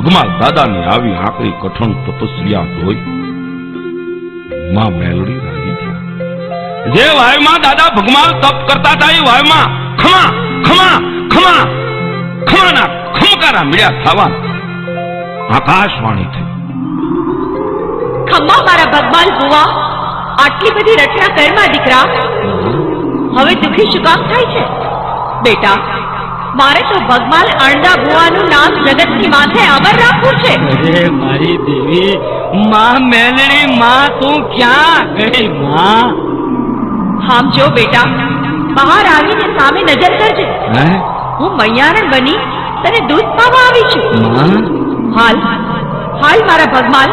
ભગમાલ દાદાની આવી આકરી કઠણ તપસ્યા જોઈ માં મેલડી રાજી થયા। જે વાયમાં દાદા ભગમાલ તપ કરતા હતા એ વાયમાં ખમા ખમા ખમા ખમાના ખમકારા મળ્યા થવા આકાશવાણી થઈ। ખમ્મા મારા ભગવાન બુવા, આટલી બધી રચના કરમાં દીકરા, હવે દુખી શું કામ થાય છે? બેટા, મારે તો ભગવાન અણદા બુવાનું નામ જગતની માથે અમર રાખવું છે। અરે મારી દેવી, માં મેલડી, માં તું ક્યાં ગઈ? માં આમ જો બેટા, બહાર આવીને સામે નજર કરજે। હું મૈયારણ બની તને દૂધ પાવા આવી છું। હાલ હાલ મારા ભગવાન,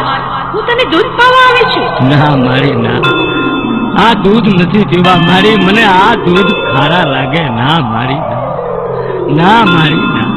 હું તને દૂધ પાવા આવી છું। ના મારી ના, આ દૂધ નથી પીવા મારી, મને આ દૂધ ખારા લાગે। ના મારી ના, ના મારી ના।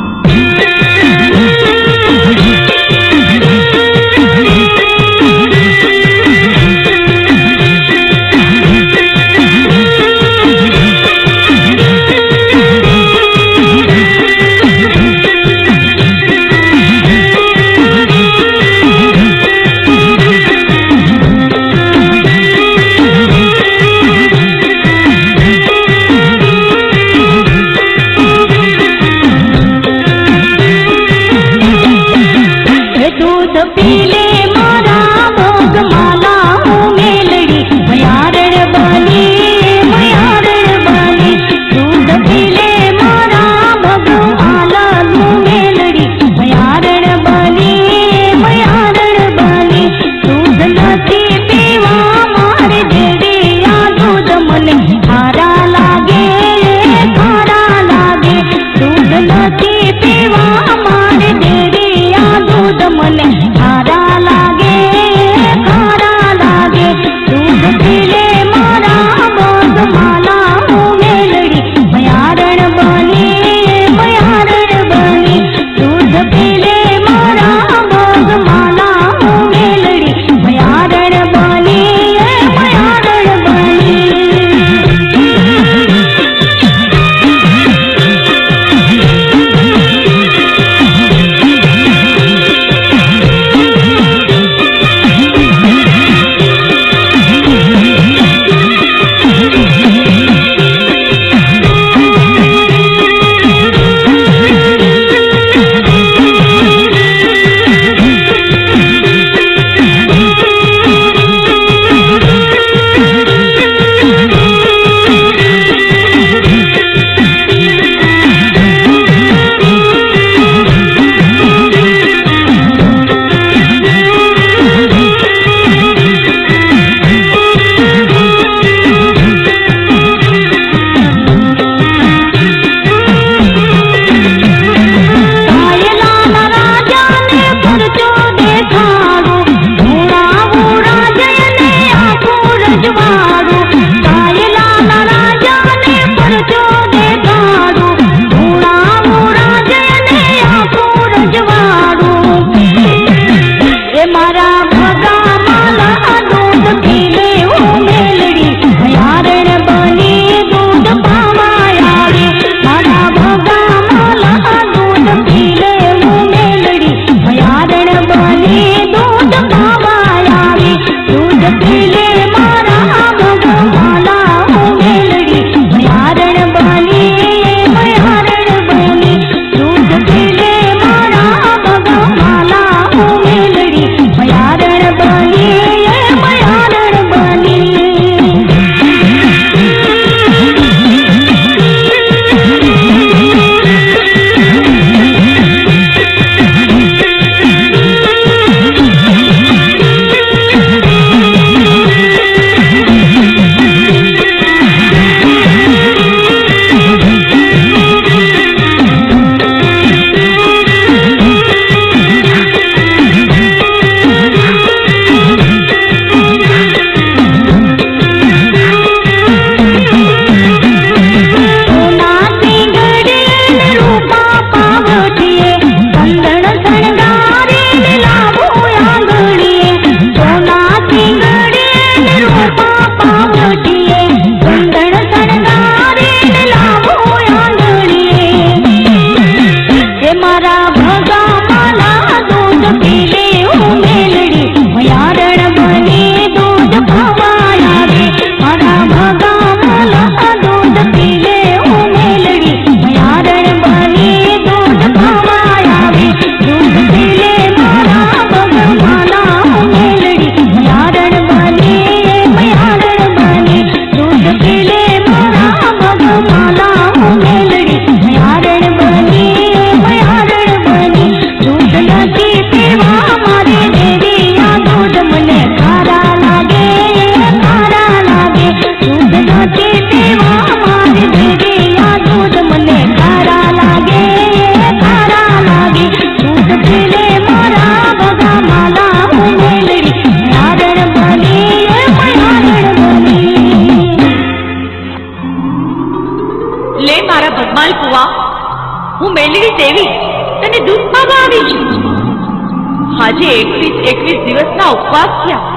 આજે 21 દિવસના ઉપવાસ થયા.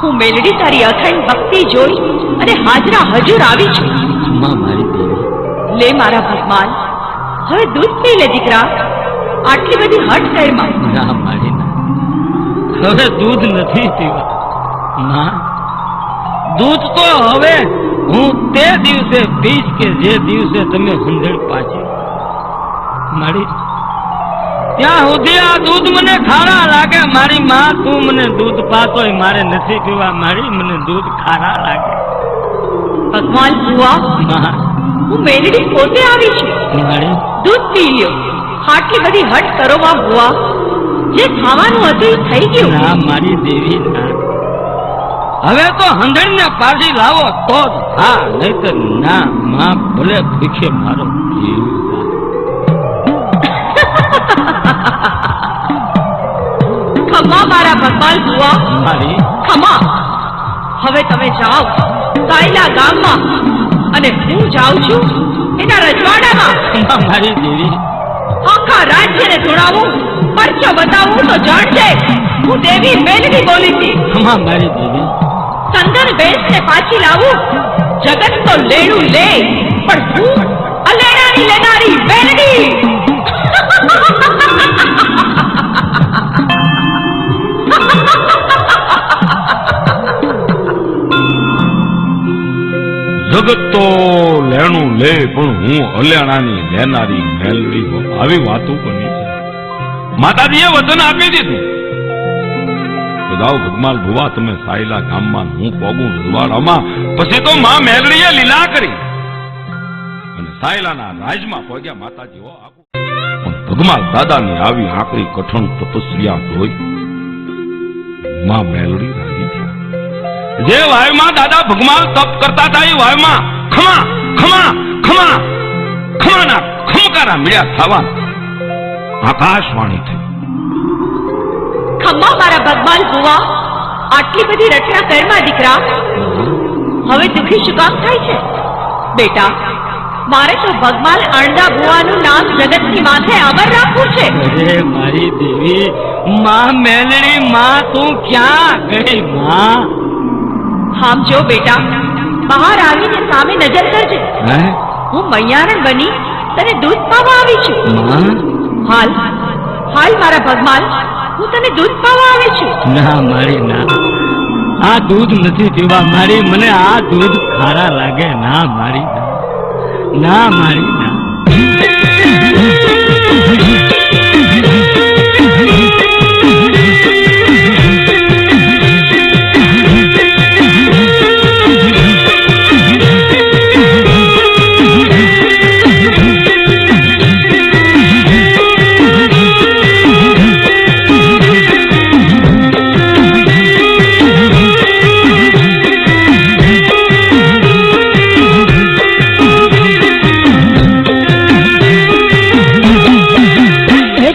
હું મેલડી તારી અખંડ ભક્તિ જોઈ અને હાજરા હજુર આવી છું. માં મારી દેવી, લે મારા ભગવાન, હવે દૂધ પી લે દીકરા. આટલી બધી હઠ કરમાં. ના મારી ના, હવે દૂધ નથી પીવા. માં, દૂધ તો હવે હું તે દિવસે પીશ કે જે દિવસે તમે હંધેડ પાછી મારી. ત્યાં સુધી આ દૂધ મને ખારા લાગે. મારી માં, તું મને દૂધ પાતોય મારે નથી પીવા. મારી, મને દૂધ ખારા લાગે. ભગવાન બુઆ, માં, હું મેલડી પોતે આવી છું. મારી, દૂધ પી લ્યો. આટલી બધી હઠ કરો માં બુઆ. જે ખાવાનું હતું એ થઈ ગયું. ના મારી દેવી ના, હવે તો હંધેડ ને પાછી લાવો તો જ હા, નહીતર ના. માં, ભલે ભીખે મારો જીવ. ખમા મારા ભગવાન બુઆ, મારી, ખમા. હવે તમે જાઓ સાયલા ગામમાં અને હું જાઉં છું એના રજવાડામાં. મારી દેવી, આખા રાજ્યને જોડાવું, પરચો બતાવું તો જાણજે હું દેવી મેલડી બોલી હતી. મારી દેવી, સંગન બેસને પાછી લાવું. જગત તો લેણું લે, પણ હું અલેણાની લેનારી મેલડી. જગત તો લેણું લે, પણ હું અલેણાની લેનારી મેલડી. આવી વાતો બની છે. માતાજીએ વચન આપી દીધું કે જાઓ ભગમાલ ભુવા, તમે સાયલા ગામમાં, હું પોગું રજવાડામાં. પછી તો માં મેલડીએ લીલા કરી અને સાયલાના રાજમાં પહોંચ્યા માતાજીઓ. પણ ભગમાલ દાદાની આવી આકરી કઠણ તપસ્યા જોઈ માં મેલડી રાજી થયા. જે વાયમાં દાદા ભગમાલ તપ કરતા હતા એ વાયમાં ખમા ખમા ખમા ખમાના ખમકારા મળ્યા થવા આકાશવાણી થઈ. ખમ્મા મારા ભગવાન બુઆ, આટલી બધી રચના કરમાં દીકરા. હવે દુખી શું કામ થાય છે? બેટા, મારે તો ભગવાન અણદા બુવાનું નામ જગતની માથે અમર રાખવું છે. અરે મારી દેવી, માં મેલડી, માં તું ક્યાં ગઈ? માં, આમ જો બેટા, બહાર આવીને સામે નજર કરજે. હું મૈયારણ બની તને દૂધ પાવા આવી છું. હાલ હાલ મારા ભગવાન, હું તને દૂધ પાવા આવી છું. ના મારી ના, આ દૂધ નથી પીવા. મારી, મને આ દૂધ ખારા લાગે. ના મારી ના, ના મારી ના.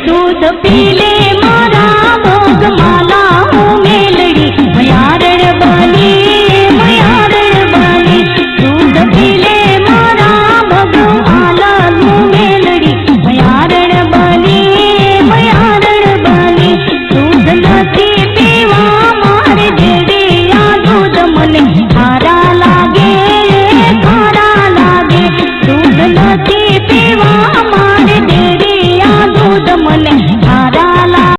दूध पी ले